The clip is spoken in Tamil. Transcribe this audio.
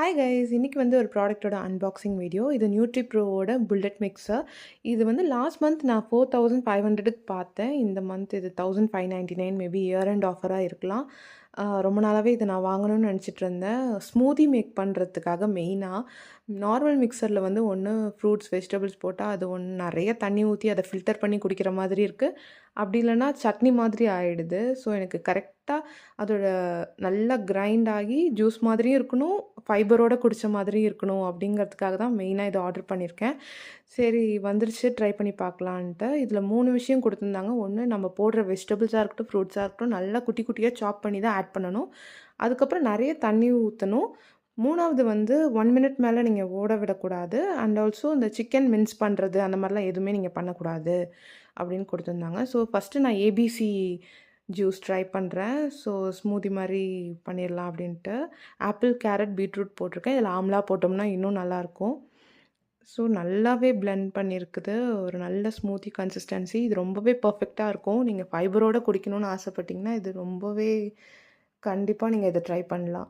Hi guys! இன்னைக்கு வந்து ஒரு ப்ராடக்ட்டோட அன்பாக்சிங் வீடியோ. இது நியூட்ரி ப்ரோவோட புல்லட் மிக்ஸர். இது வந்து லாஸ்ட் மந்த் நான் 4500க்கு பார்த்தேன். இந்த மந்த் இது 1599 மேபி இயர் எண்ட் ஆஃபரா இருக்கலாம். ரொம்ப நாளாவே இத நான் வாங்கணும்னு நெனச்சிட்டு இருந்தேன். ஸ்மூதி மேக் பண்றதுக்காக மெயினா. நார்மல் மிக்ஸர்ல வந்து ஒண்ணு ஃப்ரூட்ஸ், வெஜிடபிள்ஸ் போட்டா அது நெறைய தண்ணி ஊத்தி அத ஃபில்டர் பண்ணி குடிக்கிற மாதிரி இருக்கு. அப்படி இல்லன்னா சட்னி மாதிரி ஆயிடுது. ஸோ எனக்கு கரெக்ட்டா அதோட நல்லா கிரைண்ட் ஆகி ஜூஸ் மாதிரியும் இருக்கணும், ஃபைபரோட குடிச்ச மாதிரியும் இருக்கணும் அப்படிங்கிறதுக்காக தான் மெயினா இத ஆர்டர் பண்ணியிருக்கேன். சரி வந்துருச்சு ட்ரை பண்ணி பார்க்கலான்ட்டு. இதில 3 விஷயம் குடுத்துருந்தாங்க. ஒண்ணு நம்ம போடுற வெஜிடபிள்ஸா இருக்கட்டும், ஃப்ரூட்ஸா இருக்கட்டும் நல்லா குட்டி குட்டியா சாப் பண்ணி தான் ஆட் பண்ணணும். அதுக்கப்புறம் நெறைய தண்ணி ஊத்தணும். 3வது வந்து 1 மினிட் மேல நீங்க ஓட விடக்கூடாது. அண்ட் ஆல்சோ இந்த சிக்கன் மின்ஸ் பண்றது அந்த மாரிலாம் எதுவுமே நீங்க பண்ணக்கூடாது அப்படின்னு குடுத்துருந்தாங்க. ஸோ ஃபர்ஸ்ட்டு நான் ஏபிசி ஜூஸ் ட்ரை பண்றேன். ஸோ ஸ்மூதி மாரி பண்ணிடலாம் அப்படின்ட்டு. ஆப்பிள், கேரட், பீட்ரூட் போட்டிருக்கேன். இதில ஆம்லா போட்டோம்னா இன்னும் நல்லாயிருக்கும். ஸோ நல்லாவே பிளெண்ட் பண்ணியிருக்குது. ஒரு நல்ல ஸ்மூத்தி கன்சிஸ்டன்சி. இது ரொம்பவே பெர்ஃபெக்ட்டா இருக்கும். நீங்க ஃபைபரோட குடிக்கணும்னு ஆசைப்பட்டீங்கன்னா, இது ரொம்பவே கண்டிப்பா நீங்க இத ட்ரை பண்ணலாம்.